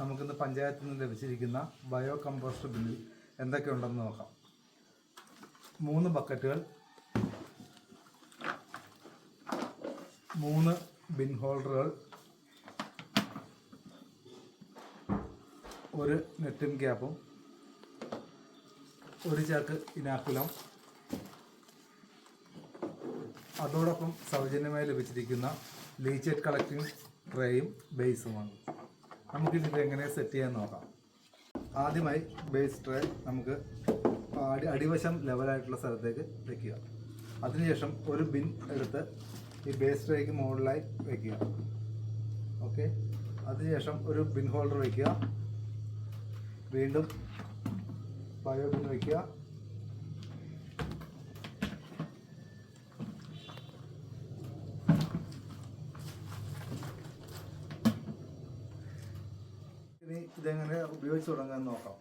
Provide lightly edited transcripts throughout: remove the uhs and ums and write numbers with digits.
നമുക്കിന്ന് പഞ്ചായത്തിൽ നിന്ന് ലഭിച്ചിരിക്കുന്ന ബയോ കമ്പോസ്റ്റ് ബിന്നിൽ എന്തൊക്കെയുണ്ടെന്ന് നോക്കാം. 3 ബക്കറ്റുകൾ, 3 ബിൻ ഹോൾഡറുകൾ, ഒരു നെറ്റിൻ ക്യാപ്പും, ഒരു ചാക്ക് ഇനാക്കുലം, അതോടൊപ്പം സൗജന്യമായി ലഭിച്ചിരിക്കുന്ന ലീച്ചേറ്റ് കളക്ടിങ് ട്രേയും ബേസുമാണ്. നമുക്കിതിൽ എങ്ങനെ സെറ്റ് ചെയ്യാൻ നോക്കാം. ആദ്യമായി ബേസ് ട്രേ നമുക്ക് അടിവശം ലെവലായിട്ടുള്ള സ്ഥലത്തേക്ക് വയ്ക്കുക. അതിനുശേഷം ഒരു ബിൻ എടുത്ത് ഈ ബേസ് ട്രേക്ക് മുകളിലായി വയ്ക്കുക. ഓക്കെ, അതിനുശേഷം ഒരു ബിൻ ഹോൾഡർ വയ്ക്കുക. വീണ്ടും ബയോ ബിൻ വയ്ക്കുക. ഇനി ഇതെങ്ങനെ ഉപയോഗിച്ച് തുടങ്ങാമെന്ന് നോക്കാം.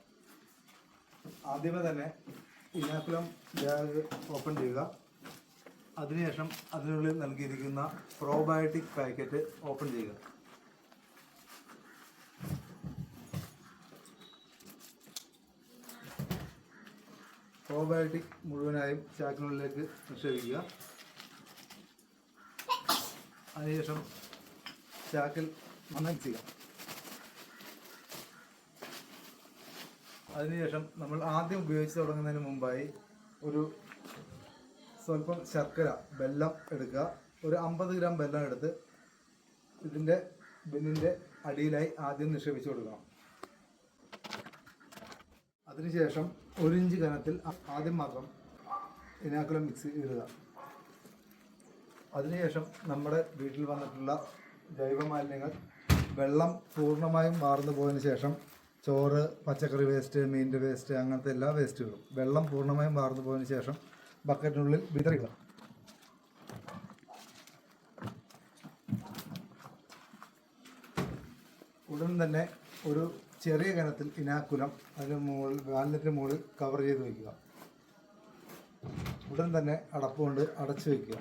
ആദ്യമേ തന്നെ ഇനാക്കുലം ബാഗ് ഓപ്പൺ ചെയ്യുക. അതിനുശേഷം അതിനുള്ളിൽ നൽകിയിരിക്കുന്ന പ്രോബയോട്ടിക് പാക്കറ്റ് ഓപ്പൺ ചെയ്യുക. പ്രോബയോട്ടിക് മുഴുവനായും ചാക്കിനുള്ളിലേക്ക് നിക്ഷേപിക്കുക. അതിനുശേഷം ചാക്കിൽ നന്നായി ചെയ്യുക. അതിനുശേഷം നമ്മൾ ആദ്യം ഉപയോഗിച്ച് തുടങ്ങുന്നതിന് മുമ്പായി ഒരു സ്വല്പം ശർക്കര, വെല്ലം എടുക്കുക. ഒരു 50 ഗ്രാം വെല്ലം എടുത്ത് ഇതിൻ്റെ ബിന്നിൻ്റെ അടിയിലായി ആദ്യം നിക്ഷേപിച്ച് കൊടുക്കണം. അതിനുശേഷം 1 ഇഞ്ച് കനത്തിൽ ആദ്യം മാത്രം ഇനാക്കുലം മിക്സ് ഇടുക. അതിനുശേഷം നമ്മുടെ വീട്ടിൽ വന്നിട്ടുള്ള ജൈവമാലിന്യങ്ങൾ, വെള്ളം പൂർണ്ണമായും വാർന്നു പോയതിനു ശേഷം ചോറ്, പച്ചക്കറി വേസ്റ്റ്, മീനിൻ്റെ വേസ്റ്റ്, അങ്ങനത്തെ എല്ലാ വേസ്റ്റുകളും വെള്ളം പൂർണ്ണമായും വാർന്നു പോയതിനു ശേഷം ബക്കറ്റിനുള്ളിൽ വിതറുക. ഉടൻ തന്നെ ഒരു ചെറിയ കനത്തിൽ ഇനാക്കുലം അതിന് മുകളിൽ വാൽനറ്റിന് മുകളിൽ കവർ ചെയ്ത് വയ്ക്കുക. ഉടൻ തന്നെ അടപ്പുകൊണ്ട് അടച്ചു വയ്ക്കുക.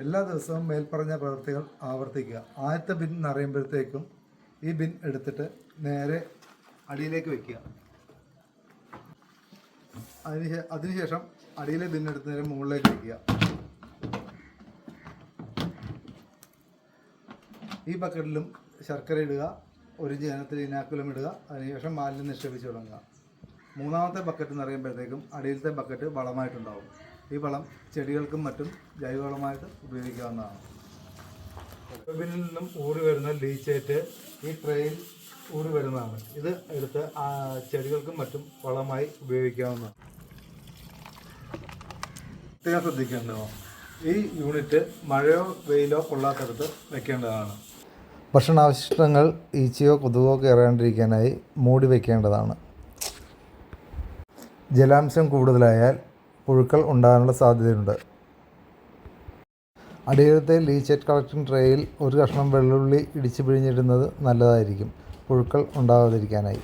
എല്ലാ ദിവസവും മേൽപ്പറഞ്ഞ പ്രവൃത്തികൾ ആവർത്തിക്കുക. ആദ്യത്തെ ബിൻ നിറയുമ്പോഴത്തേക്കും ഈ ബിൻ എടുത്തിട്ട് നേരെ അടിയിലേക്ക് വയ്ക്കുക. അതിനുശേഷം അടിയിലെ ബിൻ എടുത്ത് നേരെ മുകളിലേക്ക് വയ്ക്കുക. ഈ ബക്കറ്റിലും ശർക്കര ഇടുക. 1 ഇഞ്ച് കനത്തിൽ ഇനാക്കുലം ഇടുക. അതിനുശേഷം മാലിന്യം നിക്ഷേപിച്ച് തുടങ്ങുക. 3ാമത്തെ ബക്കറ്റ് നിറയുമ്പോഴത്തേക്കും അടിയിലത്തെ ബക്കറ്റ് വളമായിട്ടുണ്ടാവും. ഈ വളം ചെടികൾക്കും മറ്റും ജൈവവളമായിട്ട് ഉപയോഗിക്കാവുന്നതാണ്. ബിന്നിൽ നിന്നും ഊറി വരുന്ന ലീച്ചേറ്റ് ഈ ട്രേയിൽ ഊറി വരുന്നതാണ്. ഇത് എടുത്ത് ചെടികൾക്കും മറ്റും വളമായി ഉപയോഗിക്കാവുന്നതാണ്. പ്രത്യേകം ശ്രദ്ധിക്കേണ്ടതോ, ഈ യൂണിറ്റ് മഴയോ വെയിലോ കൊള്ളാത്തടുത്ത് വെക്കേണ്ടതാണ്. ഭക്ഷണാവശിഷ്ടങ്ങൾ ഈച്ചയോ കൊതുകോ കയറാണ്ടിരിക്കാനായി മൂടി വയ്ക്കേണ്ടതാണ്. ജലാംശം കൂടുതലായാൽ പുഴുക്കൾ ഉണ്ടാകാനുള്ള സാധ്യതയുണ്ട്. അടിയിലത്തെ ലീച്ചേറ്റ് കളക്ടിങ് ട്രേയിൽ ഒരു കഷ്ണം വെള്ളുള്ളി ഇടിച്ചു പിഴിഞ്ഞിടുന്നത് നല്ലതായിരിക്കും, പുഴുക്കൾ ഉണ്ടാകാതിരിക്കാനായി.